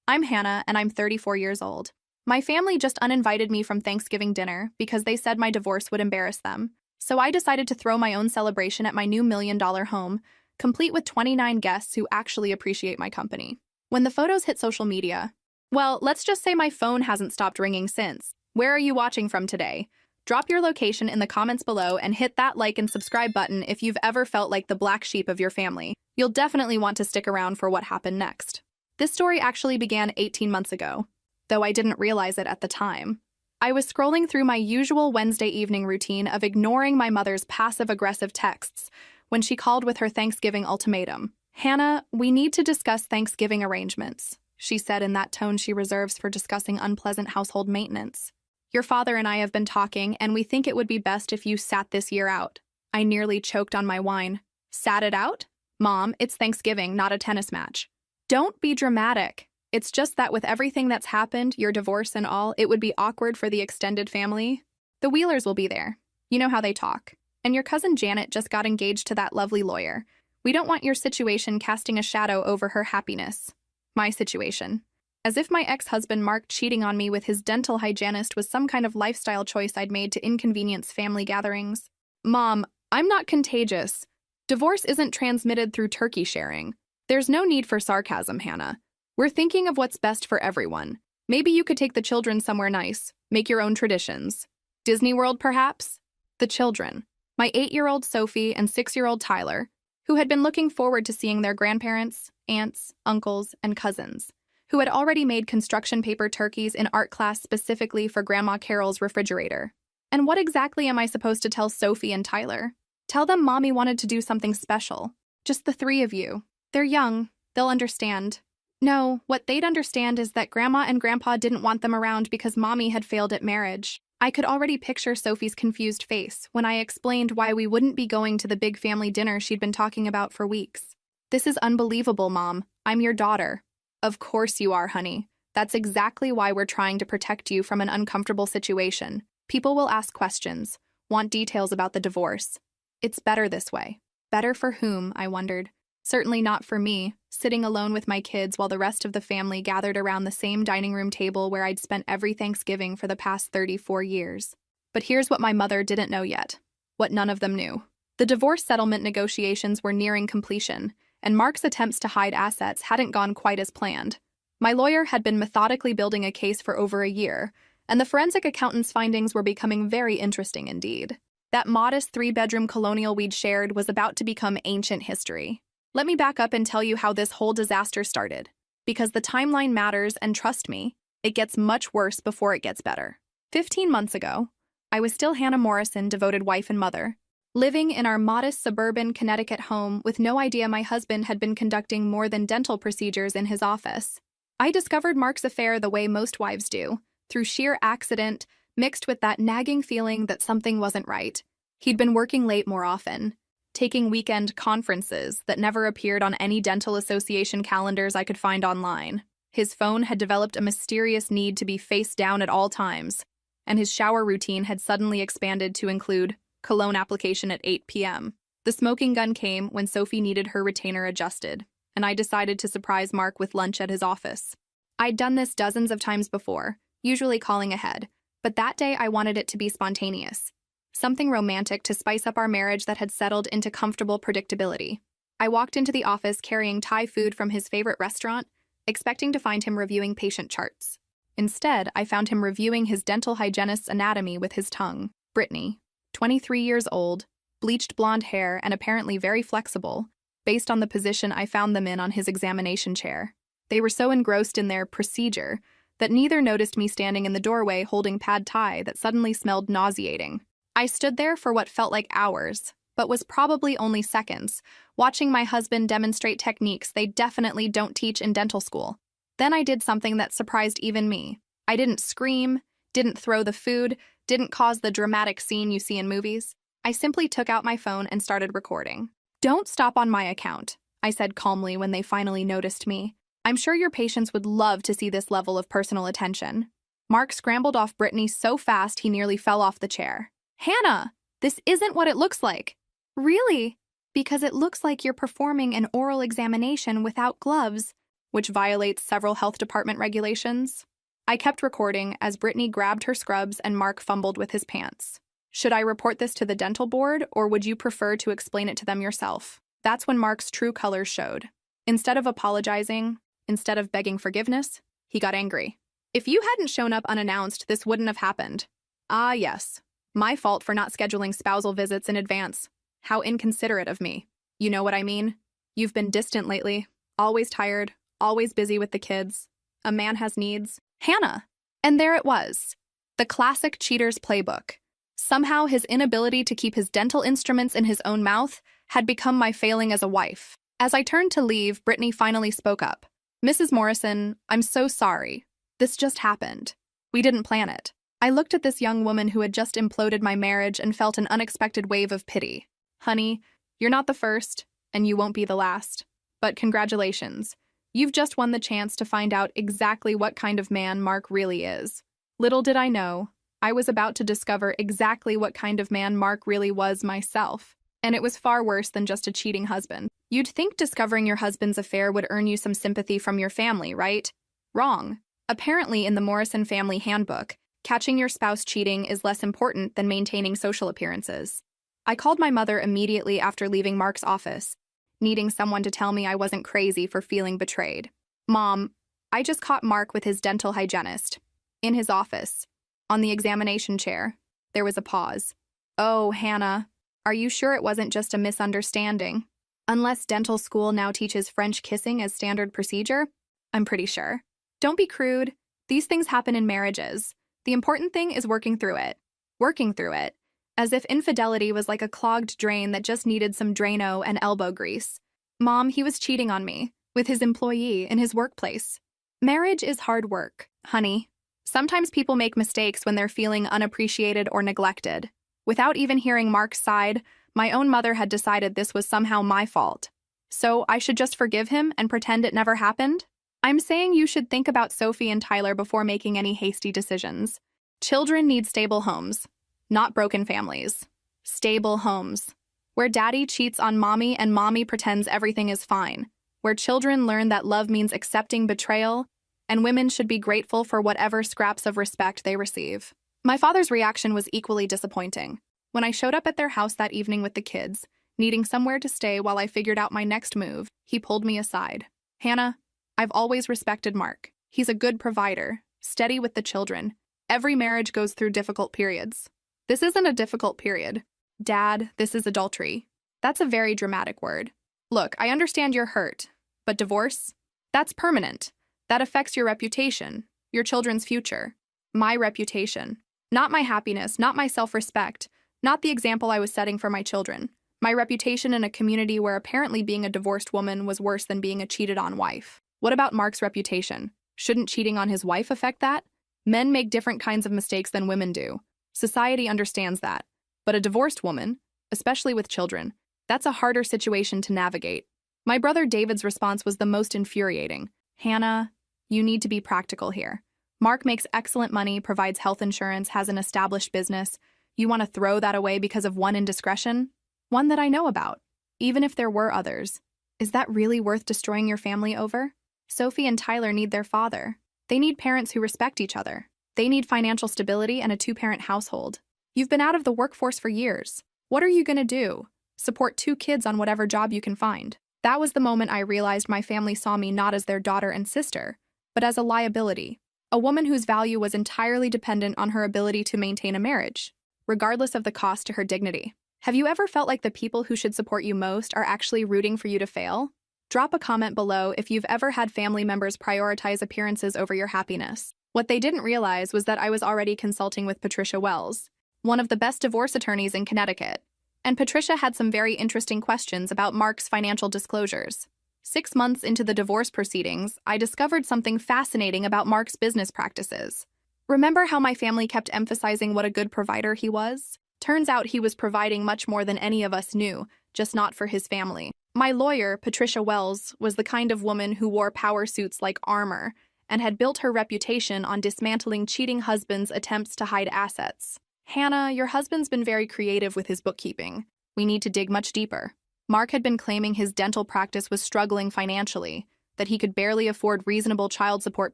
I'm Hannah, and I'm 34 years old. My family just uninvited me from Thanksgiving dinner because they said my divorce would embarrass them. So I decided to throw my own celebration at my new $1 million home, complete with 29 guests who actually appreciate my company. When the photos hit social media, well, let's just say my phone hasn't stopped ringing since. Where are you watching from today? Drop your location in the comments below and hit that like and subscribe button if you've ever felt like the black sheep of your family. You'll definitely want to stick around for what happened next. This story actually began 18 months ago, though I didn't realize it at the time. I was scrolling through my usual Wednesday evening routine of ignoring my mother's passive-aggressive texts when she called with her Thanksgiving ultimatum. "Hannah, we need to discuss Thanksgiving arrangements," she said in that tone she reserves for discussing unpleasant household maintenance. "Your father and I have been talking, and we think it would be best if you sat this year out." I nearly choked on my wine. Sat it out? Mom, it's Thanksgiving, not a tennis match. Don't be dramatic. It's just that with everything that's happened, your divorce and all, it would be awkward for the extended family. The Wheelers will be there. You know how they talk. And your cousin Janet just got engaged to that lovely lawyer. We don't want your situation casting a shadow over her happiness. My situation. As if my ex-husband Mark cheating on me with his dental hygienist was some kind of lifestyle choice I'd made to inconvenience family gatherings. Mom, I'm not contagious. Divorce isn't transmitted through turkey sharing. There's no need for sarcasm, Hannah. We're thinking of what's best for everyone. Maybe you could take the children somewhere nice, make your own traditions. Disney World, perhaps? The children. My 8-year-old Sophie and 6-year-old Tyler, who had been looking forward to seeing their grandparents, aunts, uncles, and cousins, who had already made construction paper turkeys in art class specifically for Grandma Carol's refrigerator. And what exactly am I supposed to tell Sophie and Tyler? Tell them Mommy wanted to do something special. Just the 3 of you. They're young. They'll understand. No, what they'd understand is that Grandma and Grandpa didn't want them around because Mommy had failed at marriage. I could already picture Sophie's confused face when I explained why we wouldn't be going to the big family dinner she'd been talking about for weeks. "This is unbelievable, Mom. I'm your daughter." "Of course you are, honey. That's exactly why we're trying to protect you from an uncomfortable situation. People will ask questions, want details about the divorce. It's better this way." Better for whom, I wondered. Certainly not for me, sitting alone with my kids while the rest of the family gathered around the same dining room table where I'd spent every Thanksgiving for the past 34 years. But here's what my mother didn't know yet. What none of them knew. The divorce settlement negotiations were nearing completion, and Mark's attempts to hide assets hadn't gone quite as planned. My lawyer had been methodically building a case for over a year, and the forensic accountant's findings were becoming very interesting indeed. That modest 3-bedroom colonial we'd shared was about to become ancient history. Let me back up and tell you how this whole disaster started. Because the timeline matters, and trust me, it gets much worse before it gets better. 15 months ago, I was still Hannah Morrison, devoted wife and mother, living in our modest suburban Connecticut home with no idea my husband had been conducting more than dental procedures in his office. I discovered Mark's affair the way most wives do, through sheer accident, mixed with that nagging feeling that something wasn't right. He'd been working late more often, taking weekend conferences that never appeared on any dental association calendars I could find online. His phone had developed a mysterious need to be face down at all times, and his shower routine had suddenly expanded to include cologne application at 8 p.m. The smoking gun came when Sophie needed her retainer adjusted, and I decided to surprise Mark with lunch at his office. I'd done this dozens of times before, usually calling ahead, but that day I wanted it to be spontaneous. Something romantic to spice up our marriage that had settled into comfortable predictability. I walked into the office carrying Thai food from his favorite restaurant, expecting to find him reviewing patient charts. Instead, I found him reviewing his dental hygienist's anatomy with his tongue. Brittany, 23 years old, bleached blonde hair, and apparently very flexible, based on the position I found them in on his examination chair. They were so engrossed in their procedure that neither noticed me standing in the doorway holding pad thai that suddenly smelled nauseating. I stood there for what felt like hours, but was probably only seconds, watching my husband demonstrate techniques they definitely don't teach in dental school. Then I did something that surprised even me. I didn't scream, didn't throw the food, didn't cause the dramatic scene you see in movies. I simply took out my phone and started recording. "Don't stop on my account," I said calmly when they finally noticed me. "I'm sure your patients would love to see this level of personal attention." Mark scrambled off Brittany so fast he nearly fell off the chair. "Hannah, this isn't what it looks like." "Really?" "Because it looks like you're performing an oral examination without gloves." which violates several health department regulations. I kept recording as Brittany grabbed her scrubs and Mark fumbled with his pants. Should I report this to the dental board, or would you prefer to explain it to them yourself? That's when Mark's true colors showed. Instead of apologizing, instead of begging forgiveness, he got angry. If you hadn't shown up unannounced, this wouldn't have happened. Ah, yes. My fault for not scheduling spousal visits in advance. How inconsiderate of me. You know what I mean? You've been distant lately, always tired, always busy with the kids. A man has needs. Hannah! And there it was. The classic cheater's playbook. Somehow his inability to keep his dental instruments in his own mouth had become my failing as a wife. As I turned to leave, Brittany finally spoke up. Mrs. Morrison, I'm so sorry. This just happened. We didn't plan it. I looked at this young woman who had just imploded my marriage and felt an unexpected wave of pity. Honey, you're not the first, and you won't be the last. But congratulations. You've just won the chance to find out exactly what kind of man Mark really is. Little did I know, I was about to discover exactly what kind of man Mark really was myself. And it was far worse than just a cheating husband. You'd think discovering your husband's affair would earn you some sympathy from your family, right? Wrong. Apparently, in the Morrison family handbook, catching your spouse cheating is less important than maintaining social appearances. I called my mother immediately after leaving Mark's office, needing someone to tell me I wasn't crazy for feeling betrayed. Mom, I just caught Mark with his dental hygienist. In his office. On the examination chair. There was a pause. Oh, Hannah, are you sure it wasn't just a misunderstanding? Unless dental school now teaches French kissing as standard procedure? I'm pretty sure. Don't be crude. These things happen in marriages. The important thing is working through it. Working through it. As if infidelity was like a clogged drain that just needed some Drano and elbow grease. Mom, he was cheating on me. With his employee in his workplace. Marriage is hard work, honey. Sometimes people make mistakes when they're feeling unappreciated or neglected. Without even hearing Mark's side, my own mother had decided this was somehow my fault. So I should just forgive him and pretend it never happened? I'm saying you should think about Sophie and Tyler before making any hasty decisions. Children need stable homes, not broken families. Stable homes. Where daddy cheats on mommy and mommy pretends everything is fine. Where children learn that love means accepting betrayal, and women should be grateful for whatever scraps of respect they receive. My father's reaction was equally disappointing. When I showed up at their house that evening with the kids, needing somewhere to stay while I figured out my next move, he pulled me aside. Hannah, I've always respected Mark. He's a good provider, steady with the children. Every marriage goes through difficult periods. This isn't a difficult period. Dad, this is adultery. That's a very dramatic word. Look, I understand you're hurt, but divorce? That's permanent. That affects your reputation, your children's future. My reputation. Not my happiness, not my self-respect, not the example I was setting for my children. My reputation in a community where apparently being a divorced woman was worse than being a cheated-on wife. What about Mark's reputation? Shouldn't cheating on his wife affect that? Men make different kinds of mistakes than women do. Society understands that. But a divorced woman, especially with children, that's a harder situation to navigate. My brother David's response was the most infuriating. Hannah, you need to be practical here. Mark makes excellent money, provides health insurance, has an established business. You want to throw that away because of one indiscretion? One that I know about. Even if there were others. Is that really worth destroying your family over? Sophie and Tyler need their father. They need parents who respect each other. They need financial stability and a two-parent household. You've been out of the workforce for years. What are you going to do? Support 2 kids on whatever job you can find. That was the moment I realized my family saw me not as their daughter and sister, but as a liability. A woman whose value was entirely dependent on her ability to maintain a marriage, regardless of the cost to her dignity. Have you ever felt like the people who should support you most are actually rooting for you to fail? Drop a comment below if you've ever had family members prioritize appearances over your happiness. What they didn't realize was that I was already consulting with Patricia Wells, one of the best divorce attorneys in Connecticut. And Patricia had some very interesting questions about Mark's financial disclosures. 6 months into the divorce proceedings, I discovered something fascinating about Mark's business practices. Remember how my family kept emphasizing what a good provider he was? Turns out he was providing much more than any of us knew, just not for his family. My lawyer, Patricia Wells, was the kind of woman who wore power suits like armor and had built her reputation on dismantling cheating husbands' attempts to hide assets. Hannah, your husband's been very creative with his bookkeeping. We need to dig much deeper. Mark had been claiming his dental practice was struggling financially, that he could barely afford reasonable child support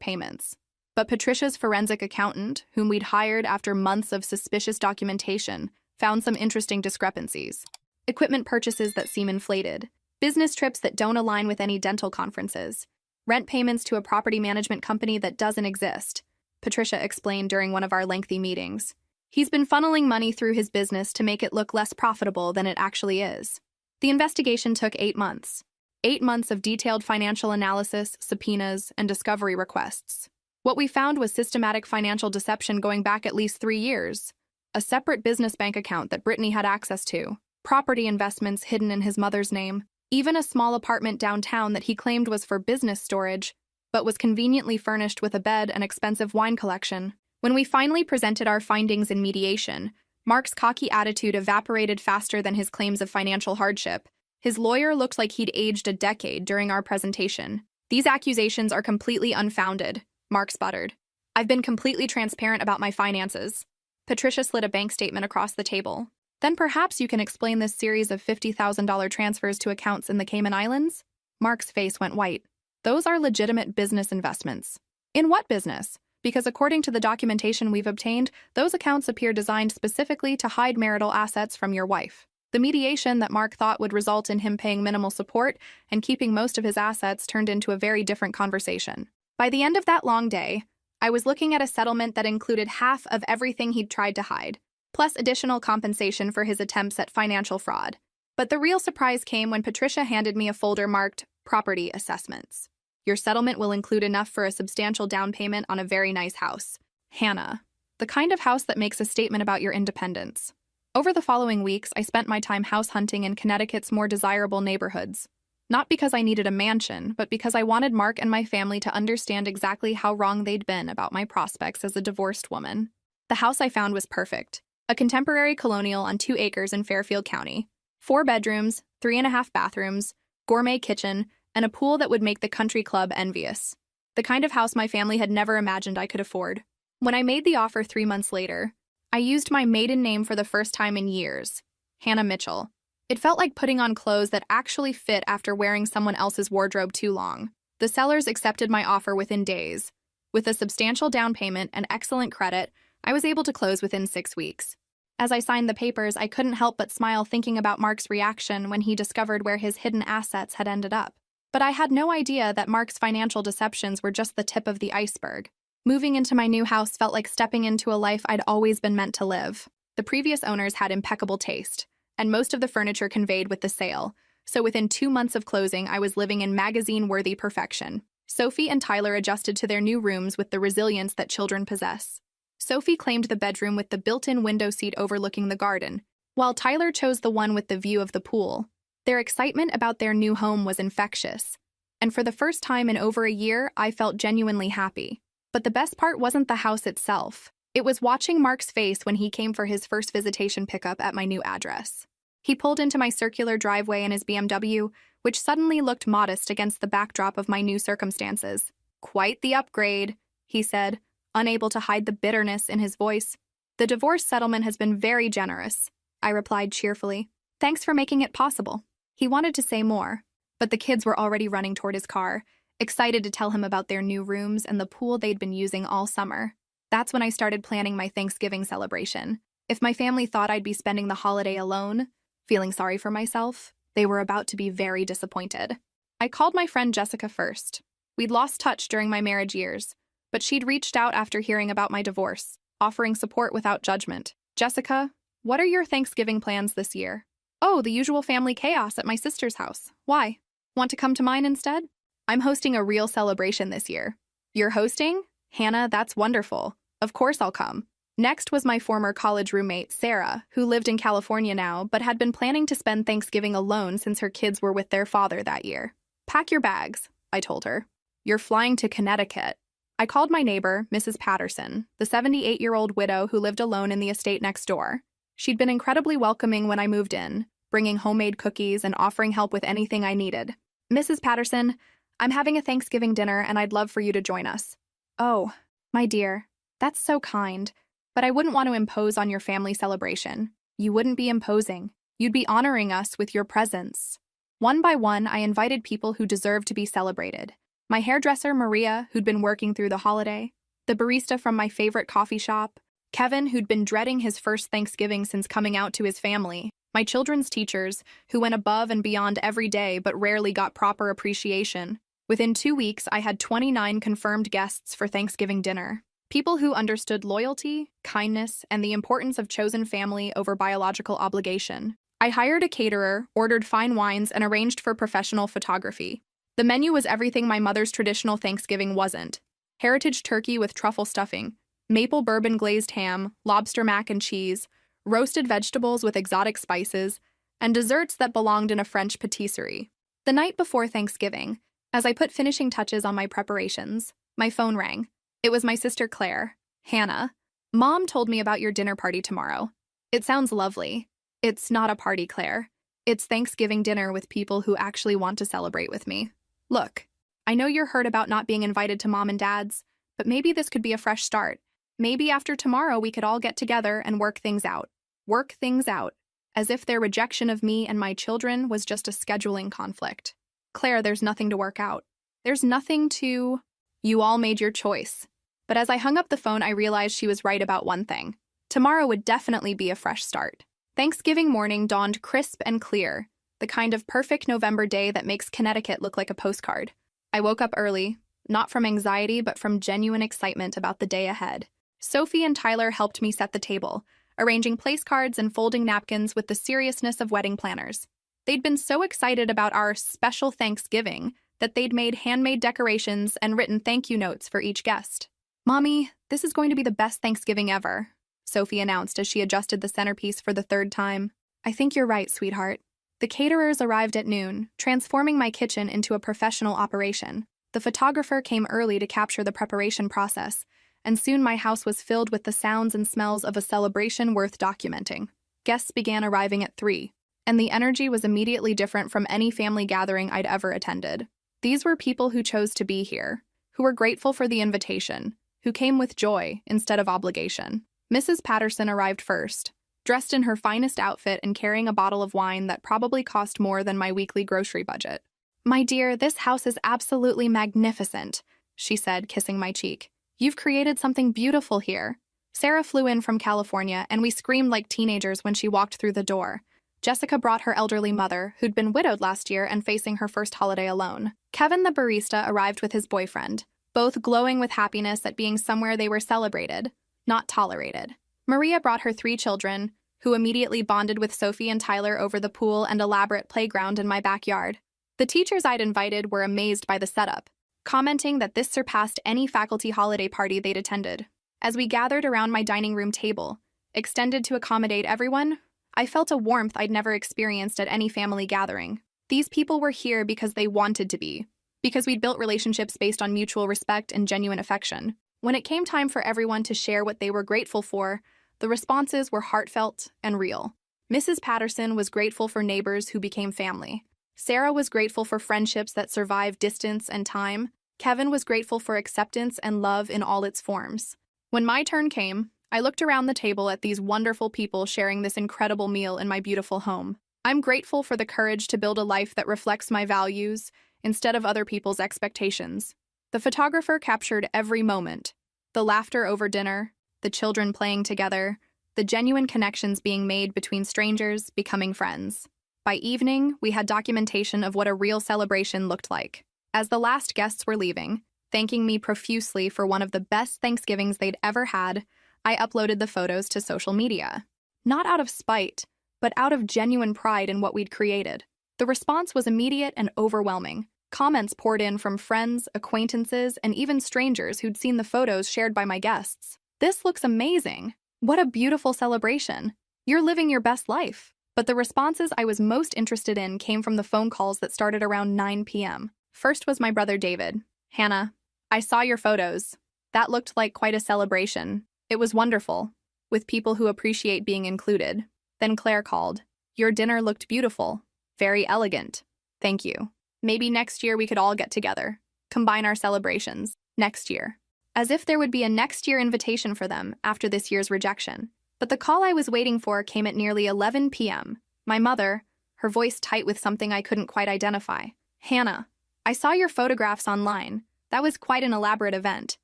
payments. But Patricia's forensic accountant, whom we'd hired after months of suspicious documentation, found some interesting discrepancies. Equipment purchases that seem inflated, business trips that don't align with any dental conferences, rent payments to a property management company that doesn't exist, Patricia explained during one of our lengthy meetings. He's been funneling money through his business to make it look less profitable than it actually is. The investigation took 8 months. 8 months of detailed financial analysis, subpoenas, and discovery requests. What we found was systematic financial deception going back at least 3 years. A separate business bank account that Brittany had access to, property investments hidden in his mother's name, even a small apartment downtown that he claimed was for business storage, but was conveniently furnished with a bed and expensive wine collection. When we finally presented our findings in mediation, Mark's cocky attitude evaporated faster than his claims of financial hardship. His lawyer looked like he'd aged a decade during our presentation. "These accusations are completely unfounded," Mark sputtered. "I've been completely transparent about my finances." Patricia slid a bank statement across the table. "Then perhaps you can explain this series of $50,000 transfers to accounts in the Cayman Islands?" Mark's face went white. "Those are legitimate business investments." "In what business? Because according to the documentation we've obtained, those accounts appear designed specifically to hide marital assets from your wife." The mediation that Mark thought would result in him paying minimal support and keeping most of his assets turned into a very different conversation. By the end of that long day, I was looking at a settlement that included half of everything he'd tried to hide, plus additional compensation for his attempts at financial fraud. But the real surprise came when Patricia handed me a folder marked Property Assessments. "Your settlement will include enough for a substantial down payment on a very nice house. Hannah, the kind of house that makes a statement about your independence." Over the following weeks, I spent my time house hunting in Connecticut's more desirable neighborhoods. Not because I needed a mansion, but because I wanted Mark and my family to understand exactly how wrong they'd been about my prospects as a divorced woman. The house I found was perfect. A contemporary colonial on 2 acres in Fairfield County. 4 bedrooms, 3.5 bathrooms, gourmet kitchen, and a pool that would make the country club envious. The kind of house my family had never imagined I could afford. When I made the offer 3 months later, I used my maiden name for the first time in years, Hannah Mitchell. It felt like putting on clothes that actually fit after wearing someone else's wardrobe too long. The sellers accepted my offer within days. With a substantial down payment and excellent credit, I was able to close within 6 weeks. As I signed the papers, I couldn't help but smile thinking about Mark's reaction when he discovered where his hidden assets had ended up. But I had no idea that Mark's financial deceptions were just the tip of the iceberg. Moving into my new house felt like stepping into a life I'd always been meant to live. The previous owners had impeccable taste, and most of the furniture conveyed with the sale, so within 2 months of closing, I was living in magazine-worthy perfection. Sophie and Tyler adjusted to their new rooms with the resilience that children possess. Sophie claimed the bedroom with the built-in window seat overlooking the garden, while Tyler chose the one with the view of the pool. Their excitement about their new home was infectious, and for the first time in over a year, I felt genuinely happy. But the best part wasn't the house itself. It was watching Mark's face when he came for his first visitation pickup at my new address. He pulled into my circular driveway in his BMW, which suddenly looked modest against the backdrop of my new circumstances. "Quite the upgrade," he said, unable to hide the bitterness in his voice. "The divorce settlement has been very generous," I replied cheerfully. "Thanks for making it possible." He wanted to say more, but the kids were already running toward his car, excited to tell him about their new rooms and the pool they'd been using all summer. That's when I started planning my Thanksgiving celebration. If my family thought I'd be spending the holiday alone, feeling sorry for myself, they were about to be very disappointed. I called my friend Jessica first. We'd lost touch during my marriage years, but she'd reached out after hearing about my divorce, offering support without judgment. "Jessica, what are your Thanksgiving plans this year?" "Oh, the usual family chaos at my sister's house. Why? Want to come to mine instead?" "I'm hosting a real celebration this year." "You're hosting? Hannah, that's wonderful. Of course I'll come." Next was my former college roommate, Sarah, who lived in California now, but had been planning to spend Thanksgiving alone since her kids were with their father that year. "Pack your bags," I told her. "You're flying to Connecticut." I called my neighbor, Mrs. Patterson, the 78-year-old widow who lived alone in the estate next door. She'd been incredibly welcoming when I moved in, bringing homemade cookies and offering help with anything I needed. "Mrs. Patterson, I'm having a Thanksgiving dinner and I'd love for you to join us." "Oh, my dear, that's so kind, but I wouldn't want to impose on your family celebration." "You wouldn't be imposing. You'd be honoring us with your presence." One by one, I invited people who deserved to be celebrated. My hairdresser, Maria, who'd been working through the holiday, the barista from my favorite coffee shop, Kevin, who'd been dreading his first Thanksgiving since coming out to his family, my children's teachers, who went above and beyond every day but rarely got proper appreciation. Within 2 weeks, I had 29 confirmed guests for Thanksgiving dinner. People who understood loyalty, kindness, and the importance of chosen family over biological obligation. I hired a caterer, ordered fine wines, and arranged for professional photography. The menu was everything my mother's traditional Thanksgiving wasn't. Heritage turkey with truffle stuffing, maple bourbon glazed ham, lobster mac and cheese, roasted vegetables with exotic spices, and desserts that belonged in a French patisserie. The night before Thanksgiving, as I put finishing touches on my preparations, my phone rang. It was my sister Claire. Hannah, Mom told me about your dinner party tomorrow. It sounds lovely. It's not a party, Claire. It's Thanksgiving dinner with people who actually want to celebrate with me. Look, I know you're hurt about not being invited to Mom and Dad's, but maybe this could be a fresh start. Maybe after tomorrow we could all get together and work things out. Work things out, as if their rejection of me and my children was just a scheduling conflict. Claire, there's nothing to work out. There's nothing to... You all made your choice. But as I hung up the phone, I realized she was right about one thing. Tomorrow would definitely be a fresh start. Thanksgiving morning dawned crisp and clear, the kind of perfect November day that makes Connecticut look like a postcard. I woke up early, not from anxiety, but from genuine excitement about the day ahead. Sophie and Tyler helped me set the table, arranging place cards and folding napkins with the seriousness of wedding planners. They'd been so excited about our special Thanksgiving that they'd made handmade decorations and written thank you notes for each guest. Mommy, this is going to be the best Thanksgiving ever, Sophie announced as she adjusted the centerpiece for the third time. I think you're right, sweetheart. The caterers arrived at noon, transforming my kitchen into a professional operation. The photographer came early to capture the preparation process, and soon my house was filled with the sounds and smells of a celebration worth documenting. Guests began arriving at 3, and the energy was immediately different from any family gathering I'd ever attended. These were people who chose to be here, who were grateful for the invitation, who came with joy instead of obligation. Mrs. Patterson arrived first, dressed in her finest outfit and carrying a bottle of wine that probably cost more than my weekly grocery budget. My dear, this house is absolutely magnificent, she said, kissing my cheek. You've created something beautiful here. Sarah flew in from California, and we screamed like teenagers when she walked through the door. Jessica brought her elderly mother, who'd been widowed last year and facing her first holiday alone. Kevin, the barista, arrived with his boyfriend, both glowing with happiness at being somewhere they were celebrated, not tolerated. Maria brought her 3 children, who immediately bonded with Sophie and Tyler over the pool and elaborate playground in my backyard. The teachers I'd invited were amazed by the setup, commenting that this surpassed any faculty holiday party they'd attended. As we gathered around my dining room table, extended to accommodate everyone, I felt a warmth I'd never experienced at any family gathering. These people were here because they wanted to be, because we'd built relationships based on mutual respect and genuine affection. When it came time for everyone to share what they were grateful for, the responses were heartfelt and real. Mrs. Patterson was grateful for neighbors who became family. Sarah was grateful for friendships that survived distance and time. Kevin was grateful for acceptance and love in all its forms. When my turn came, I looked around the table at these wonderful people sharing this incredible meal in my beautiful home. I'm grateful for the courage to build a life that reflects my values instead of other people's expectations. The photographer captured every moment. The laughter over dinner, the children playing together, the genuine connections being made between strangers becoming friends. By evening, we had documentation of what a real celebration looked like. As the last guests were leaving, thanking me profusely for one of the best Thanksgivings they'd ever had, I uploaded the photos to social media. Not out of spite, but out of genuine pride in what we'd created. The response was immediate and overwhelming. Comments poured in from friends, acquaintances, and even strangers who'd seen the photos shared by my guests. This looks amazing. What a beautiful celebration. You're living your best life. But the responses I was most interested in came from the phone calls that started around 9 p.m. First was my brother David. Hannah, I saw your photos. That looked like quite a celebration. It was wonderful, with people who appreciate being included. Then Claire called. Your dinner looked beautiful. Very elegant. Thank you. Maybe next year we could all get together. Combine our celebrations. Next year. As if there would be a next year invitation for them after this year's rejection. But the call I was waiting for came at nearly 11 p.m. My mother, her voice tight with something I couldn't quite identify. Hannah, I saw your photographs online. That was quite an elaborate event.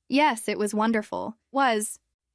Yes, it was wonderful.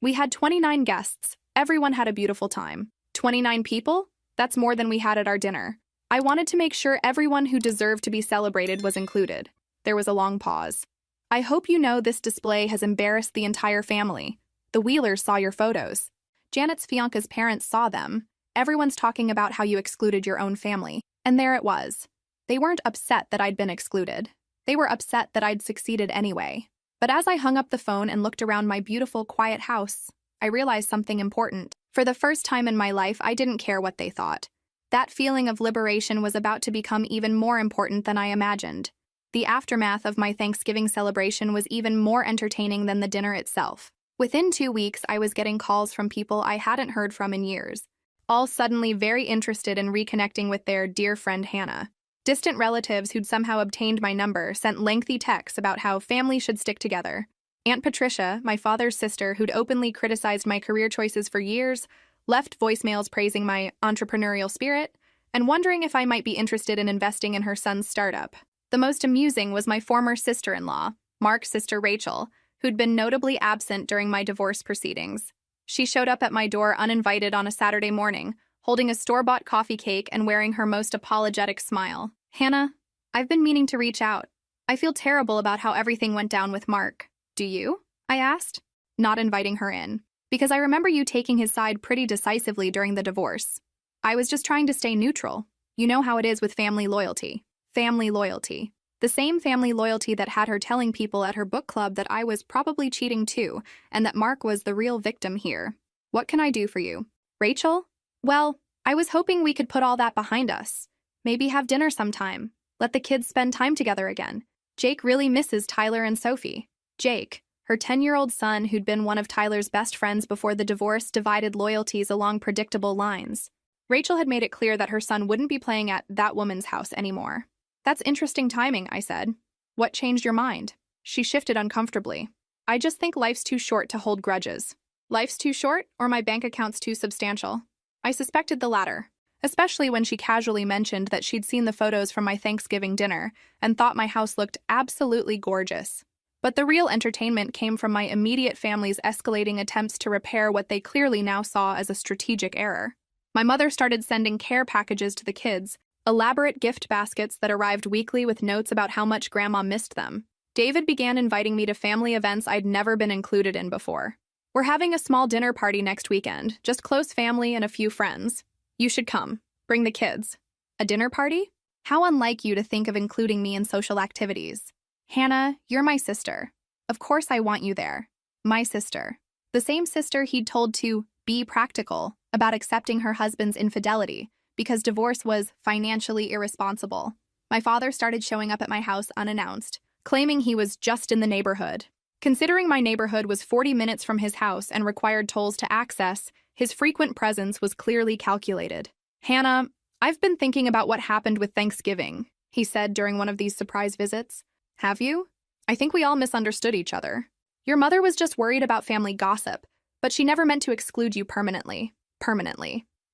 We had 29 guests. Everyone had a beautiful time. 29 people? That's more than we had at our dinner. I wanted to make sure everyone who deserved to be celebrated was included. There was a long pause. I hope you know this display has embarrassed the entire family. The Wheelers saw your photos. Janet's fianca's parents saw them. Everyone's talking about how you excluded your own family. And there it was. They weren't upset that I'd been excluded. They were upset that I'd succeeded anyway. But as I hung up the phone and looked around my beautiful, quiet house, I realized something important. For the first time in my life, I didn't care what they thought. That feeling of liberation was about to become even more important than I imagined. The aftermath of my Thanksgiving celebration was even more entertaining than the dinner itself. Within 2 weeks, I was getting calls from people I hadn't heard from in years, all suddenly very interested in reconnecting with their dear friend Hannah. Distant relatives who'd somehow obtained my number sent lengthy texts about how family should stick together. Aunt Patricia, my father's sister, who'd openly criticized my career choices for years, left voicemails praising my entrepreneurial spirit and wondering if I might be interested in investing in her son's startup. The most amusing was my former sister-in-law, Mark's sister Rachel, who'd been notably absent during my divorce proceedings. She showed up at my door uninvited on a Saturday morning, holding a store-bought coffee cake and wearing her most apologetic smile. Hannah, I've been meaning to reach out. I feel terrible about how everything went down with Mark. Do you? I asked, not inviting her in, because I remember you taking his side pretty decisively during the divorce. I was just trying to stay neutral. You know how it is with family loyalty. Family loyalty. The same family loyalty that had her telling people at her book club that I was probably cheating too, and that Mark was the real victim here. What can I do for you? Rachel? Well, I was hoping we could put all that behind us. Maybe have dinner sometime. Let the kids spend time together again. Jake really misses Tyler and Sophie. Jake, her 10-year-old son who'd been one of Tyler's best friends before the divorce, divided loyalties along predictable lines. Rachel had made it clear that her son wouldn't be playing at that woman's house anymore. That's interesting timing, I said. What changed your mind? She shifted uncomfortably. I just think life's too short to hold grudges. Life's too short, or my bank account's too substantial? I suspected the latter, especially when she casually mentioned that she'd seen the photos from my Thanksgiving dinner and thought my house looked absolutely gorgeous. But the real entertainment came from my immediate family's escalating attempts to repair what they clearly now saw as a strategic error. My mother started sending care packages to the kids, elaborate gift baskets that arrived weekly with notes about how much Grandma missed them. David began inviting me to family events I'd never been included in before. We're having a small dinner party next weekend, just close family and a few friends. You should come. Bring the kids. A dinner party? How unlike you to think of including me in social activities. Hannah, you're my sister. Of course I want you there. My sister. The same sister he'd told to be practical about accepting her husband's infidelity because divorce was financially irresponsible. My father started showing up at my house unannounced, claiming he was just in the neighborhood. Considering my neighborhood was 40 minutes from his house and required tolls to access, his frequent presence was clearly calculated. Hannah, I've been thinking about what happened with Thanksgiving, he said during one of these surprise visits. Have you? I think we all misunderstood each other. Your mother was just worried about family gossip, but she never meant to exclude you permanently.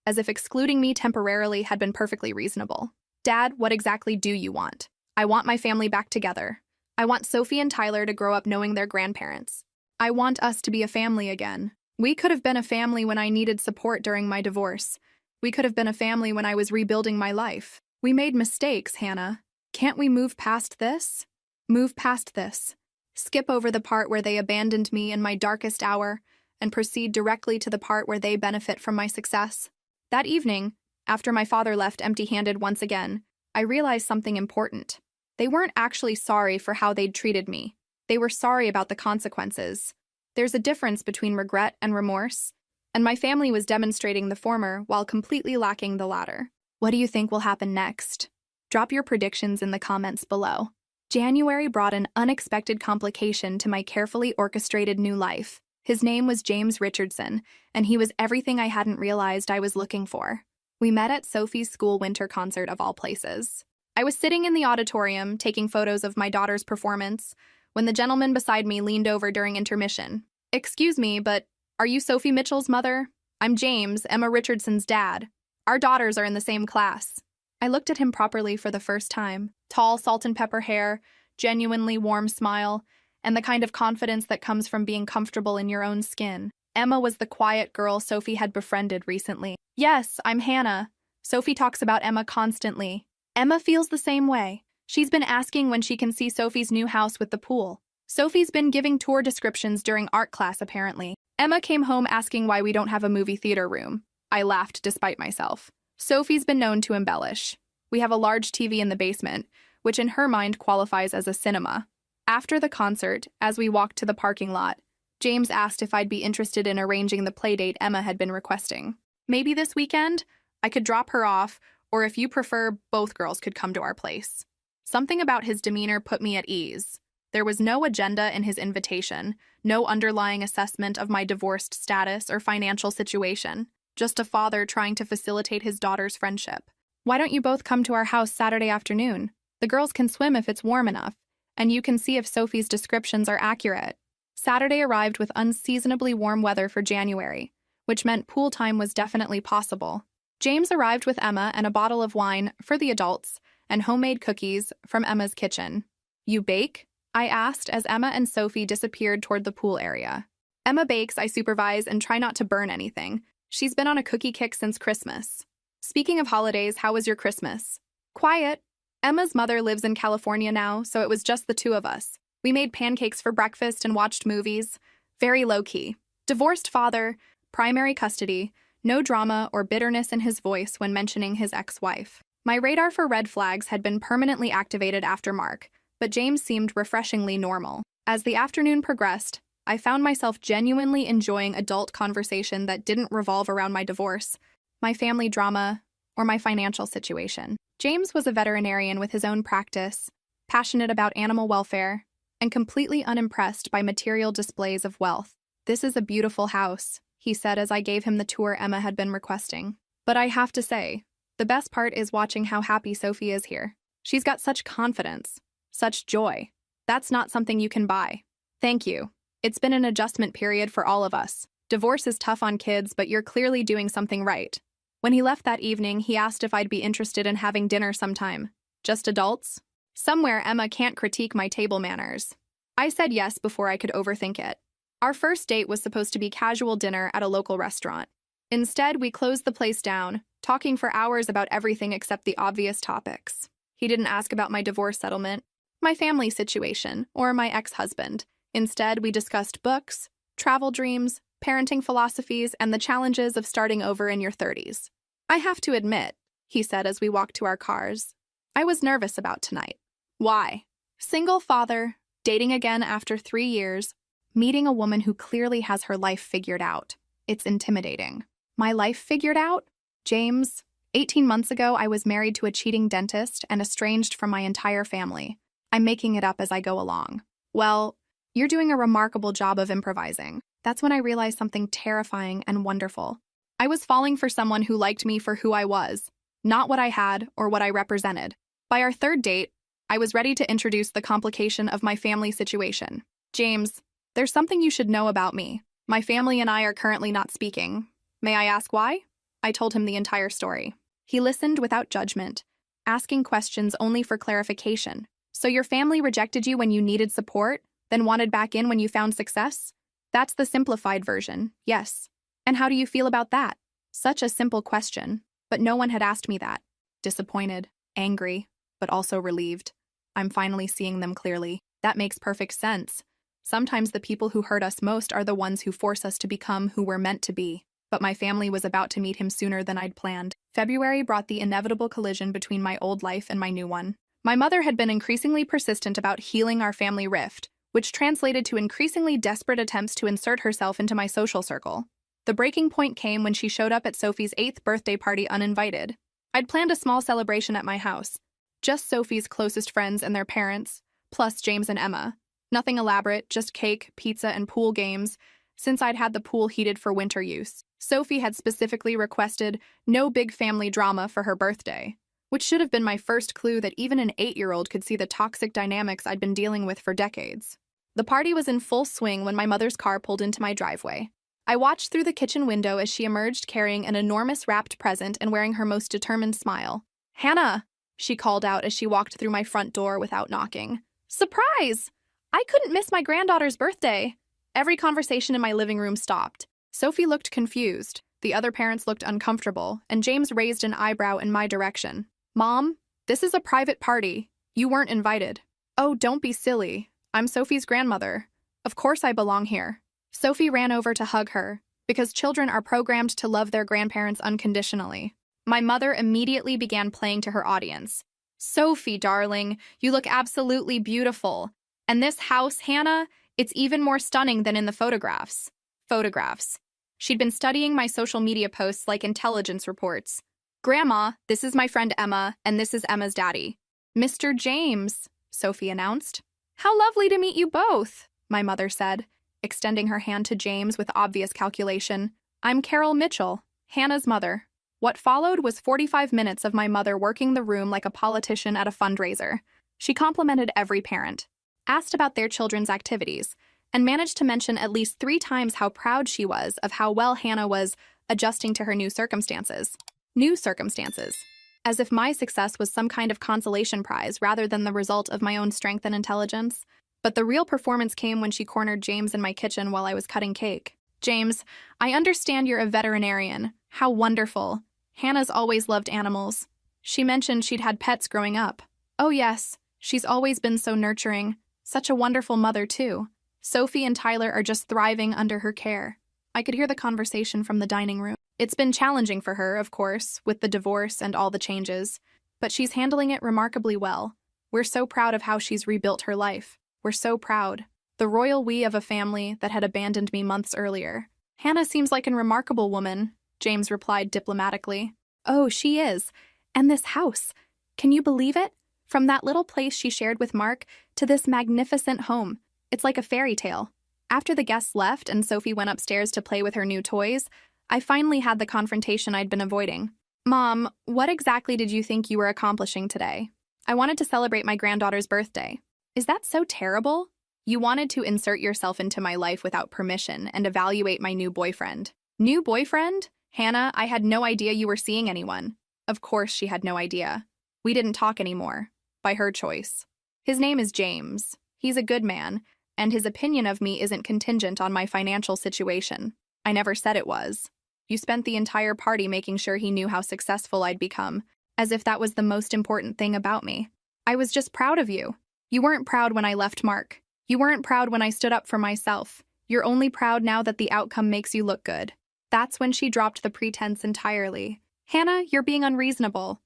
As if excluding me temporarily had been perfectly reasonable. Dad, what exactly do you want? I want my family back together. I want Sophie and Tyler to grow up knowing their grandparents. I want us to be a family again. We could have been a family when I needed support during my divorce. We could have been a family when I was rebuilding my life. We made mistakes, Hannah. Can't we move past this? Move past this. Skip over the part where they abandoned me in my darkest hour and proceed directly to the part where they benefit from my success. That evening, after my father left empty-handed once again, I realized something important. They weren't actually sorry for how they'd treated me. They were sorry about the consequences. There's a difference between regret and remorse, and my family was demonstrating the former while completely lacking the latter. What do you think will happen next? Drop your predictions in the comments below. January brought an unexpected complication to my carefully orchestrated new life. His name was James Richardson, and he was everything I hadn't realized I was looking for. We met at Sophie's school winter concert of all places. I was sitting in the auditorium, taking photos of my daughter's performance, when the gentleman beside me leaned over during intermission. Excuse me, but are you Sophie Mitchell's mother? I'm James, Emma Richardson's dad. Our daughters are in the same class. I looked at him properly for the first time. Tall, salt and pepper hair, genuinely warm smile, and the kind of confidence that comes from being comfortable in your own skin. Emma was the quiet girl Sophie had befriended recently. Yes, I'm Hannah. Sophie talks about Emma constantly. Emma feels the same way. She's been asking when she can see Sophie's new house with the pool. Sophie's been giving tour descriptions during art class, apparently. Emma came home asking why we don't have a movie theater room. I laughed despite myself. Sophie's been known to embellish. We have a large TV in the basement, which in her mind qualifies as a cinema. After the concert, as we walked to the parking lot, James asked if I'd be interested in arranging the playdate Emma had been requesting. Maybe this weekend? I could drop her off, or if you prefer, both girls could come to our place. Something about his demeanor put me at ease. There was no agenda in his invitation, no underlying assessment of my divorced status or financial situation, just a father trying to facilitate his daughter's friendship. Why don't you both come to our house Saturday afternoon? The girls can swim if it's warm enough, and you can see if Sophie's descriptions are accurate. Saturday arrived with unseasonably warm weather for January, which meant pool time was definitely possible. James arrived with Emma and a bottle of wine for the adults and homemade cookies from Emma's kitchen. You bake? I asked as Emma and Sophie disappeared toward the pool area. Emma bakes, I supervise, and try not to burn anything. She's been on a cookie kick since Christmas. Speaking of holidays, how was your Christmas? Quiet. Emma's mother lives in California now, so it was just the two of us. We made pancakes for breakfast and watched movies. Very low-key. Divorced father, primary custody, no drama or bitterness in his voice when mentioning his ex-wife. My radar for red flags had been permanently activated after Mark, but James seemed refreshingly normal. As the afternoon progressed, I found myself genuinely enjoying adult conversation that didn't revolve around my divorce, my family drama, or my financial situation. James was a veterinarian with his own practice, passionate about animal welfare, and completely unimpressed by material displays of wealth. This is a beautiful house, he said as I gave him the tour Emma had been requesting. But I have to say, the best part is watching how happy Sophie is here. She's got such confidence, such joy. That's not something you can buy. Thank you. It's been an adjustment period for all of us. Divorce is tough on kids, but you're clearly doing something right. When he left that evening, he asked if I'd be interested in having dinner sometime. Just adults? Somewhere Emma can't critique my table manners. I said yes before I could overthink it. Our first date was supposed to be casual dinner at a local restaurant. Instead, we closed the place down, talking for hours about everything except the obvious topics. He didn't ask about my divorce settlement, my family situation, or my ex-husband. Instead, we discussed books, travel dreams, parenting philosophies, and the challenges of starting over in your 30s. I have to admit, he said as we walked to our cars, I was nervous about tonight. Why? Single father, dating again after 3 years, meeting a woman who clearly has her life figured out. It's intimidating. My life figured out? James, 18 months ago, I was married to a cheating dentist and estranged from my entire family. I'm making it up as I go along. Well, you're doing a remarkable job of improvising. That's when I realized something terrifying and wonderful. I was falling for someone who liked me for who I was, not what I had or what I represented. By our third date, I was ready to introduce the complication of my family situation. James, there's something you should know about me. My family and I are currently not speaking. May I ask why? I told him the entire story. He listened without judgment, asking questions only for clarification. So your family rejected you when you needed support, then wanted back in when you found success? That's the simplified version, yes. And how do you feel about that? Such a simple question, but no one had asked me that. Disappointed, angry, but also relieved. I'm finally seeing them clearly. That makes perfect sense. Sometimes the people who hurt us most are the ones who force us to become who we're meant to be. But my family was about to meet him sooner than I'd planned. February brought the inevitable collision between my old life and my new one. My mother had been increasingly persistent about healing our family rift, which translated to increasingly desperate attempts to insert herself into my social circle. The breaking point came when she showed up at Sophie's 8th birthday party uninvited. I'd planned a small celebration at my house. Just Sophie's closest friends and their parents, plus James and Emma. Nothing elaborate, just cake, pizza, and pool games, since I'd had the pool heated for winter use. Sophie had specifically requested no big family drama for her birthday, which should have been my first clue that even an 8-year-old could see the toxic dynamics I'd been dealing with for decades. The party was in full swing when my mother's car pulled into my driveway. I watched through the kitchen window as she emerged carrying an enormous wrapped present and wearing her most determined smile. "Hannah!" she called out as she walked through my front door without knocking. Surprise! I couldn't miss my granddaughter's birthday. Every conversation in my living room stopped. Sophie looked confused. The other parents looked uncomfortable, and James raised an eyebrow in my direction. Mom, this is a private party. You weren't invited. Oh, don't be silly. I'm Sophie's grandmother. Of course I belong here. Sophie ran over to hug her, because children are programmed to love their grandparents unconditionally. My mother immediately began playing to her audience. Sophie, darling, you look absolutely beautiful. And this house, Hannah, it's even more stunning than in the photographs. Photographs. She'd been studying my social media posts like intelligence reports. Grandma, this is my friend Emma, and this is Emma's daddy. Mr. James, Sophie announced. How lovely to meet you both, my mother said, extending her hand to James with obvious calculation. I'm Carol Mitchell, Hannah's mother. What followed was 45 minutes of my mother working the room like a politician at a fundraiser. She complimented every parent, asked about their children's activities, and managed to mention at least 3 times how proud she was of how well Hannah was adjusting to her new circumstances. New circumstances. As if my success was some kind of consolation prize rather than the result of my own strength and intelligence. But the real performance came when she cornered James in my kitchen while I was cutting cake. James, I understand you're a veterinarian. How wonderful. Hannah's always loved animals. She mentioned she'd had pets growing up. Oh yes, she's always been so nurturing. Such a wonderful mother, too. Sophie and Tyler are just thriving under her care. I could hear the conversation from the dining room. It's been challenging for her, of course, with the divorce and all the changes, but she's handling it remarkably well. We're so proud of how she's rebuilt her life. We're so proud. The royal we of a family that had abandoned me months earlier. Hannah seems like a remarkable woman, James replied diplomatically. Oh, she is. And this house. Can you believe it? From that little place she shared with Mark to this magnificent home. It's like a fairy tale. After the guests left and Sophie went upstairs to play with her new toys, I finally had the confrontation I'd been avoiding. Mom, what exactly did you think you were accomplishing today? I wanted to celebrate my granddaughter's birthday. Is that so terrible? You wanted to insert yourself into my life without permission and evaluate my new boyfriend. New boyfriend? Hannah, I had no idea you were seeing anyone. Of course she had no idea. We didn't talk anymore. By her choice. His name is James. He's a good man, and his opinion of me isn't contingent on my financial situation. I never said it was. You spent the entire party making sure he knew how successful I'd become, as if that was the most important thing about me. I was just proud of you. You weren't proud when I left Mark. You weren't proud when I stood up for myself. You're only proud now that the outcome makes you look good. That's when she dropped the pretense entirely. Hannah, you're being unreasonable.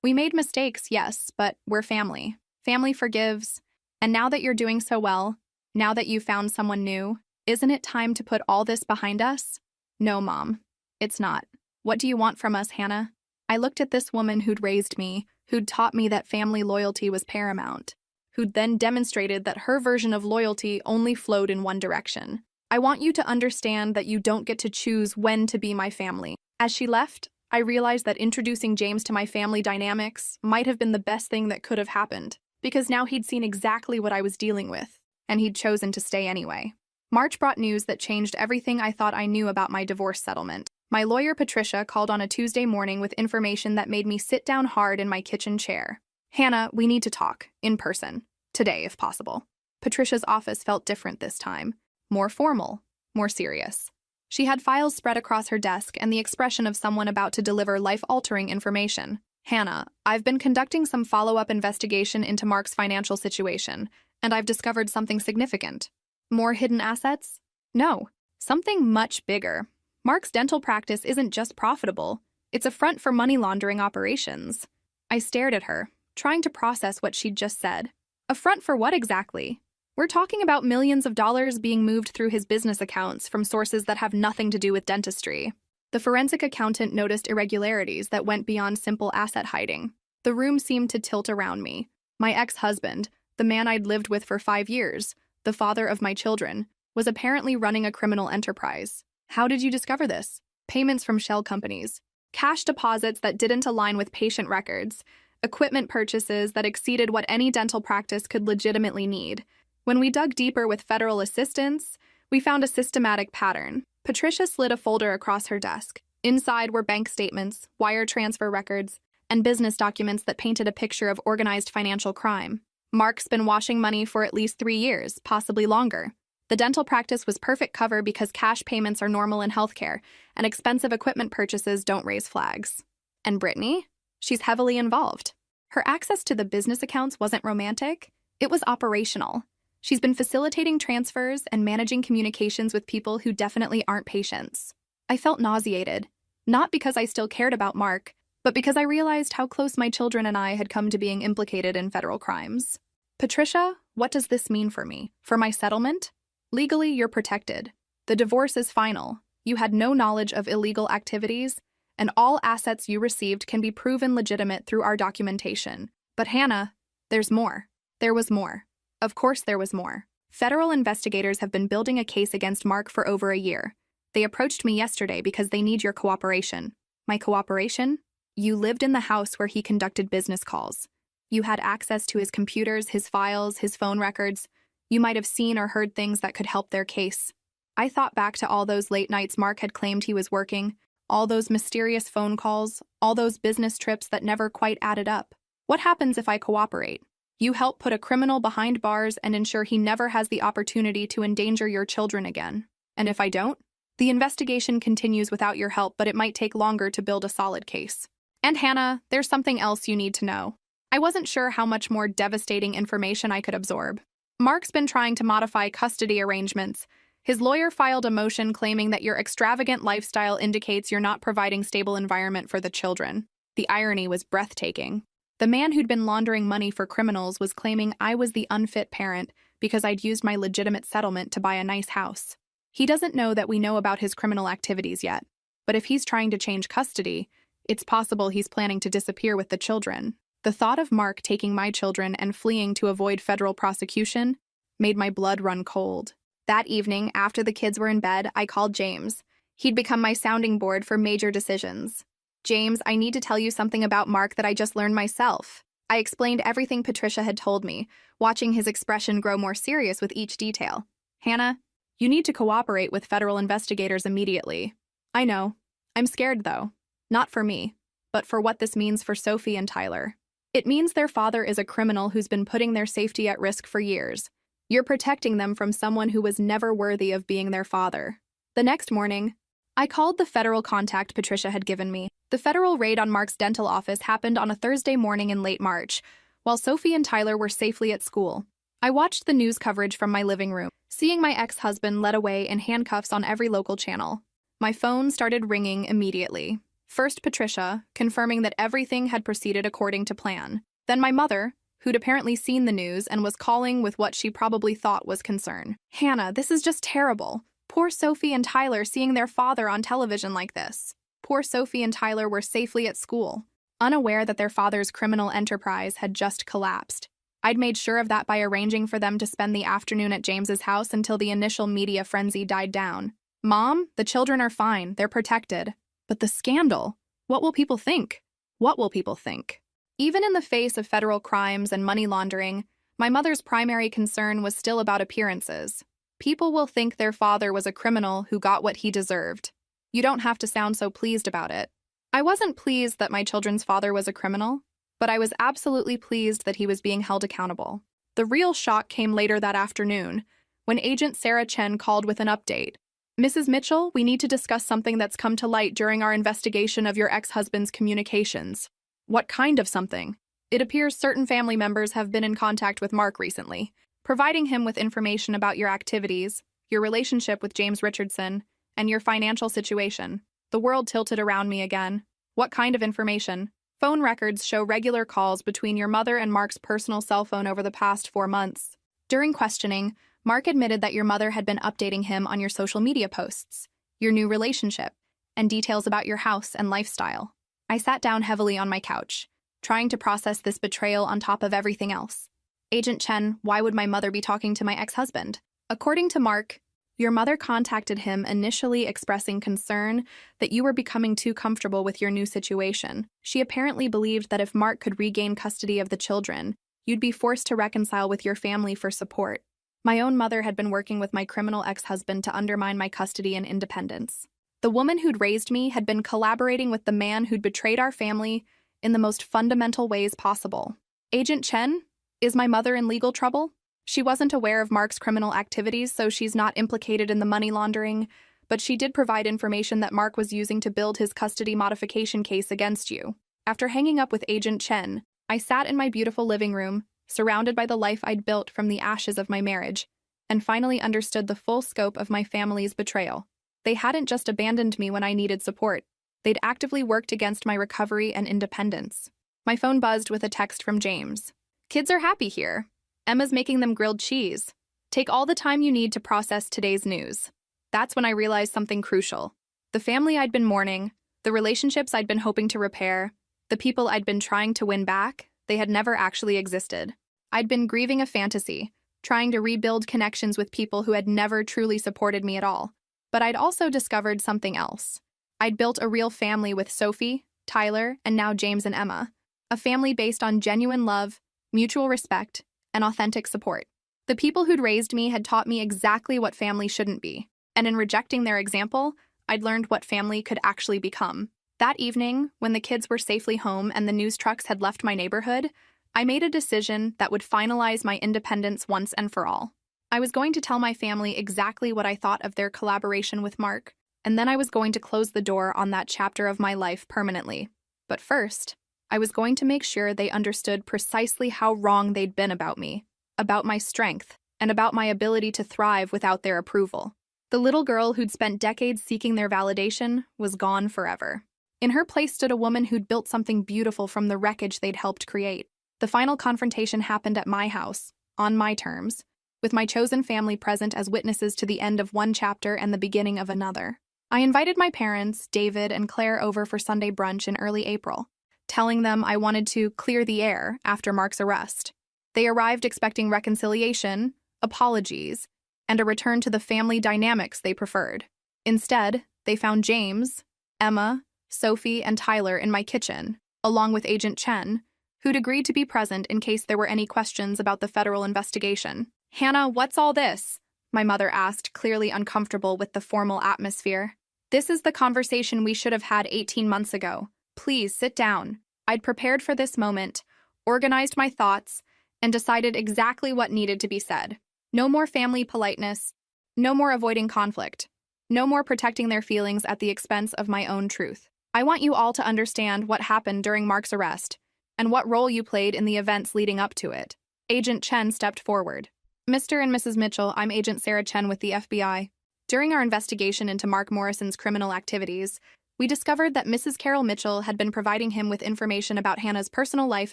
We made mistakes, yes, but we're family. Family forgives. And now that you're doing so well, now that you've found someone new, isn't it time to put all this behind us? No, Mom, it's not. What do you want from us, Hannah? I looked at this woman who'd raised me, who'd taught me that family loyalty was paramount, who'd then demonstrated that her version of loyalty only flowed in one direction. I want you to understand that you don't get to choose when to be my family. As she left, I realized that introducing James to my family dynamics might have been the best thing that could have happened, because now he'd seen exactly what I was dealing with, and he'd chosen to stay anyway. March brought news that changed everything I thought I knew about my divorce settlement. My lawyer, Patricia, called on a Tuesday morning with information that made me sit down hard in my kitchen chair. Hannah, we need to talk, in person. Today, if possible. Patricia's office felt different this time. More formal, more serious. She had files spread across her desk and the expression of someone about to deliver life-altering information. Hannah, I've been conducting some follow-up investigation into Mark's financial situation, and I've discovered something significant. More hidden assets? No, something much bigger. Mark's dental practice isn't just profitable, it's a front for money laundering operations. I stared at her, trying to process what she'd just said. A front for what exactly? We're talking about millions of dollars being moved through his business accounts from sources that have nothing to do with dentistry. The forensic accountant noticed irregularities that went beyond simple asset hiding. The room seemed to tilt around me. My ex-husband, the man I'd lived with for 5 years, the father of my children, was apparently running a criminal enterprise. How did you discover this? Payments from shell companies, cash deposits that didn't align with patient records, equipment purchases that exceeded what any dental practice could legitimately need. When we dug deeper with federal assistance, we found a systematic pattern. Patricia slid a folder across her desk. Inside were bank statements, wire transfer records, and business documents that painted a picture of organized financial crime. Mark's been washing money for at least 3 years, possibly longer. The dental practice was perfect cover because cash payments are normal in healthcare, and expensive equipment purchases don't raise flags. And Brittany? She's heavily involved. Her access to the business accounts wasn't romantic, it was operational. She's been facilitating transfers and managing communications with people who definitely aren't patients. I felt nauseated, not because I still cared about Mark, but because I realized how close my children and I had come to being implicated in federal crimes. Patricia, what does this mean for me? For my settlement? Legally, you're protected. The divorce is final. You had no knowledge of illegal activities, and all assets you received can be proven legitimate through our documentation. But Hannah, there's more. There was more. Of course there was more. Federal investigators have been building a case against Mark for over a year. They approached me yesterday because they need your cooperation. My cooperation? You lived in the house where he conducted business calls. You had access to his computers, his files, his phone records. You might have seen or heard things that could help their case. I thought back to all those late nights Mark had claimed he was working, all those mysterious phone calls, all those business trips that never quite added up. What happens if I cooperate? You help put a criminal behind bars and ensure he never has the opportunity to endanger your children again. And if I don't? The investigation continues without your help, but it might take longer to build a solid case. And Hannah, there's something else you need to know. I wasn't sure how much more devastating information I could absorb. Mark's been trying to modify custody arrangements. His lawyer filed a motion claiming that your extravagant lifestyle indicates you're not providing stable environment for the children. The irony was breathtaking. The man who'd been laundering money for criminals was claiming I was the unfit parent because I'd used my legitimate settlement to buy a nice house. He doesn't know that we know about his criminal activities yet, but if he's trying to change custody, it's possible he's planning to disappear with the children. The thought of Mark taking my children and fleeing to avoid federal prosecution made my blood run cold. That evening, after the kids were in bed, I called James. He'd become my sounding board for major decisions. James, I need to tell you something about Mark that I just learned myself. I explained everything Patricia had told me, watching his expression grow more serious with each detail. Hannah, you need to cooperate with federal investigators immediately. I know. I'm scared, though. Not for me, but for what this means for Sophie and Tyler. It means their father is a criminal who's been putting their safety at risk for years. You're protecting them from someone who was never worthy of being their father. The next morning, I called the federal contact Patricia had given me. The federal raid on Mark's dental office happened on a Thursday morning in late March, while Sophie and Tyler were safely at school. I watched the news coverage from my living room, seeing my ex-husband led away in handcuffs on every local channel. My phone started ringing immediately. First Patricia, confirming that everything had proceeded according to plan. Then my mother, who'd apparently seen the news and was calling with what she probably thought was concern. Hannah, this is just terrible. Poor Sophie and Tyler seeing their father on television like this. Poor Sophie and Tyler were safely at school, unaware that their father's criminal enterprise had just collapsed. I'd made sure of that by arranging for them to spend the afternoon at James's house until the initial media frenzy died down. Mom, the children are fine, they're protected. But the scandal, what will people think? What will people think? Even in the face of federal crimes and money laundering, my mother's primary concern was still about appearances. People will think their father was a criminal who got what he deserved. You don't have to sound so pleased about it. I wasn't pleased that my children's father was a criminal, but I was absolutely pleased that he was being held accountable. The real shock came later that afternoon, when Agent Sarah Chen called with an update. Mrs. Mitchell, we need to discuss something that's come to light during our investigation of your ex-husband's communications. What kind of something? It appears certain family members have been in contact with Mark recently, providing him with information about your activities, your relationship with James Richardson, and your financial situation. The world tilted around me again. What kind of information? Phone records show regular calls between your mother and Mark's personal cell phone over the past 4 months. During questioning, Mark admitted that your mother had been updating him on your social media posts, your new relationship, and details about your house and lifestyle. I sat down heavily on my couch, trying to process this betrayal on top of everything else. Agent Chen, why would my mother be talking to my ex-husband? According to Mark, your mother contacted him initially expressing concern that you were becoming too comfortable with your new situation. She apparently believed that if Mark could regain custody of the children, you'd be forced to reconcile with your family for support. My own mother had been working with my criminal ex-husband to undermine my custody and independence. The woman who'd raised me had been collaborating with the man who'd betrayed our family in the most fundamental ways possible. Agent Chen, Is my mother in legal trouble? She wasn't aware of Mark's criminal activities, so she's not implicated in the money laundering, but she did provide information that Mark was using to build his custody modification case against you. After hanging up with Agent Chen, I sat in my beautiful living room, surrounded by the life I'd built from the ashes of my marriage, and finally understood the full scope of my family's betrayal. They hadn't just abandoned me when I needed support. They'd actively worked against my recovery and independence. My phone buzzed with a text from James. Kids are happy here. Emma's making them grilled cheese. Take all the time you need to process today's news. That's when I realized something crucial. The family I'd been mourning, the relationships I'd been hoping to repair, the people I'd been trying to win back, they had never actually existed. I'd been grieving a fantasy, trying to rebuild connections with people who had never truly supported me at all. But I'd also discovered something else. I'd built a real family with Sophie, Tyler, and now James and Emma. A family based on genuine love, mutual respect, and authentic support. The people who'd raised me had taught me exactly what family shouldn't be, and in rejecting their example, I'd learned what family could actually become. That evening, when the kids were safely home and the news trucks had left my neighborhood, I made a decision that would finalize my independence once and for all. I was going to tell my family exactly what I thought of their collaboration with Mark, and then I was going to close the door on that chapter of my life permanently. But first, I was going to make sure they understood precisely how wrong they'd been about me, about my strength, and about my ability to thrive without their approval. The little girl who'd spent decades seeking their validation was gone forever. In her place stood a woman who'd built something beautiful from the wreckage they'd helped create. The final confrontation happened at my house, on my terms, with my chosen family present as witnesses to the end of one chapter and the beginning of another. I invited my parents, David and Claire, over for Sunday brunch in early April, telling them I wanted to clear the air after Mark's arrest. They arrived expecting reconciliation, apologies, and a return to the family dynamics they preferred. Instead, they found James, Emma, Sophie, and Tyler in my kitchen, along with Agent Chen, who'd agreed to be present in case there were any questions about the federal investigation. "Hannah, what's all this?" my mother asked, clearly uncomfortable with the formal atmosphere. "This is the conversation we should have had 18 months ago. Please sit down." I'd prepared for this moment, organized my thoughts, and decided exactly what needed to be said. No more family politeness, no more avoiding conflict, no more protecting their feelings at the expense of my own truth. I want you all to understand what happened during Mark's arrest and what role you played in the events leading up to it. Agent Chen stepped forward. "Mr. and Mrs. Mitchell, I'm Agent Sarah Chen with the FBI. During our investigation into Mark Morrison's criminal activities, we discovered that Mrs. Carol Mitchell had been providing him with information about Hannah's personal life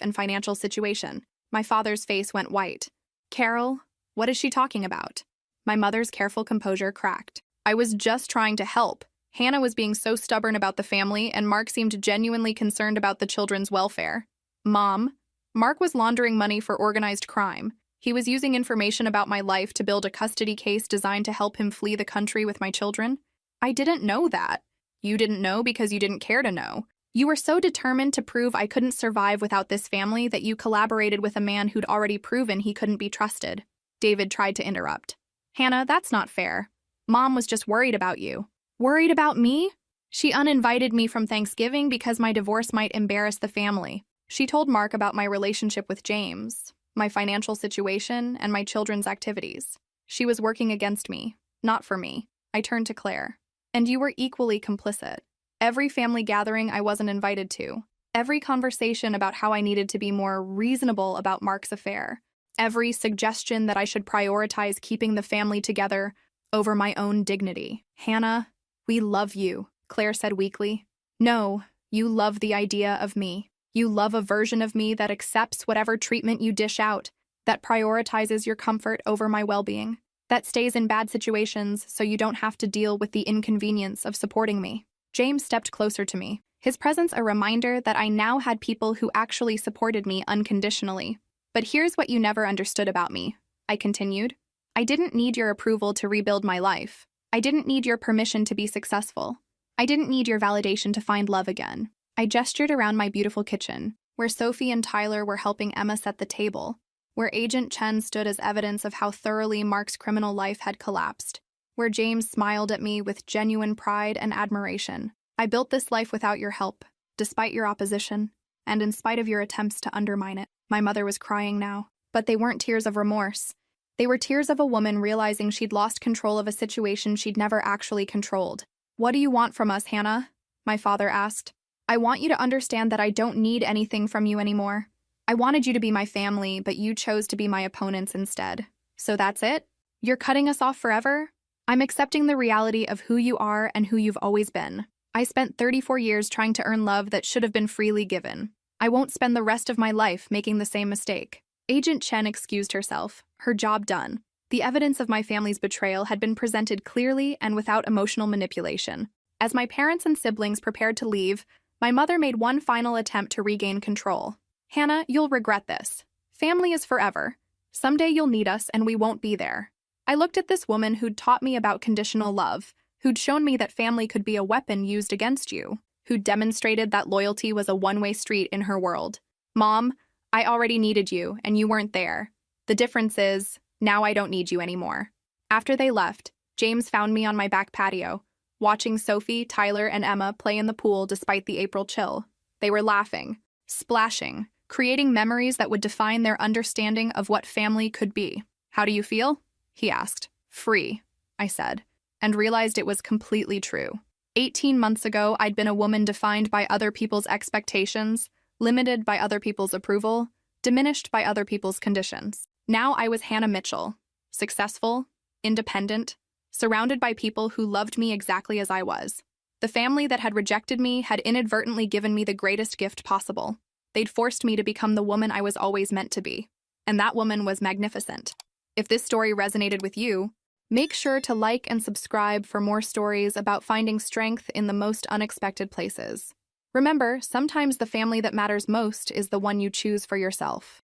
and financial situation." My father's face went white. "Carol, what is she talking about?" My mother's careful composure cracked. "I was just trying to help. Hannah was being so stubborn about the family, and Mark seemed genuinely concerned about the children's welfare. Mom, Mark was laundering money for organized crime. He was using information about my life to build a custody case designed to help him flee the country with my children. I didn't know that. You didn't know because you didn't care to know. You were so determined to prove I couldn't survive without this family that you collaborated with a man who'd already proven he couldn't be trusted." David tried to interrupt. "Hannah, that's not fair. Mom was just worried about you." "Worried about me?" "She uninvited me from Thanksgiving because my divorce might embarrass the family. She told Mark about my relationship with James, my financial situation, and my children's activities. She was working against me, not for me." I turned to Claire. "And you were equally complicit. Every family gathering I wasn't invited to, every conversation about how I needed to be more reasonable about Mark's affair, every suggestion that I should prioritize keeping the family together over my own dignity." "Hannah, we love you," Claire said weakly. "No, you love the idea of me. You love a version of me that accepts whatever treatment you dish out, that prioritizes your comfort over my well-being, that stays in bad situations so you don't have to deal with the inconvenience of supporting me." James stepped closer to me, his presence a reminder that I now had people who actually supported me unconditionally. "But here's what you never understood about me," I continued. "I didn't need your approval to rebuild my life. I didn't need your permission to be successful. I didn't need your validation to find love again." I gestured around my beautiful kitchen, where Sophie and Tyler were helping Emma set the table, where Agent Chen stood as evidence of how thoroughly Mark's criminal life had collapsed, where James smiled at me with genuine pride and admiration. "I built this life without your help, despite your opposition, and in spite of your attempts to undermine it." My mother was crying now. But they weren't tears of remorse. They were tears of a woman realizing she'd lost control of a situation she'd never actually controlled. "What do you want from us, Hannah?" my father asked. "I want you to understand that I don't need anything from you anymore. I wanted you to be my family, but you chose to be my opponents instead. So that's it? You're cutting us off forever? I'm accepting the reality of who you are and who you've always been. I spent 34 years trying to earn love that should have been freely given. I won't spend the rest of my life making the same mistake." Agent Chen excused herself, her job done. The evidence of my family's betrayal had been presented clearly and without emotional manipulation. As my parents and siblings prepared to leave, my mother made one final attempt to regain control. "Hannah, you'll regret this. Family is forever. Someday you'll need us and we won't be there." I looked at this woman who'd taught me about conditional love, who'd shown me that family could be a weapon used against you, who'd demonstrated that loyalty was a one-way street in her world. "Mom, I already needed you, and you weren't there. The difference is, now I don't need you anymore." After they left, James found me on my back patio, watching Sophie, Tyler, and Emma play in the pool despite the April chill. They were laughing, splashing, creating memories that would define their understanding of what family could be. "How do you feel?" he asked. "Free," I said, and realized it was completely true. 18 months ago, I'd been a woman defined by other people's expectations, limited by other people's approval, diminished by other people's conditions. Now I was Hannah Mitchell, successful, independent, surrounded by people who loved me exactly as I was. The family that had rejected me had inadvertently given me the greatest gift possible. They'd forced me to become the woman I was always meant to be. And that woman was magnificent. If this story resonated with you, make sure to like and subscribe for more stories about finding strength in the most unexpected places. Remember, sometimes the family that matters most is the one you choose for yourself.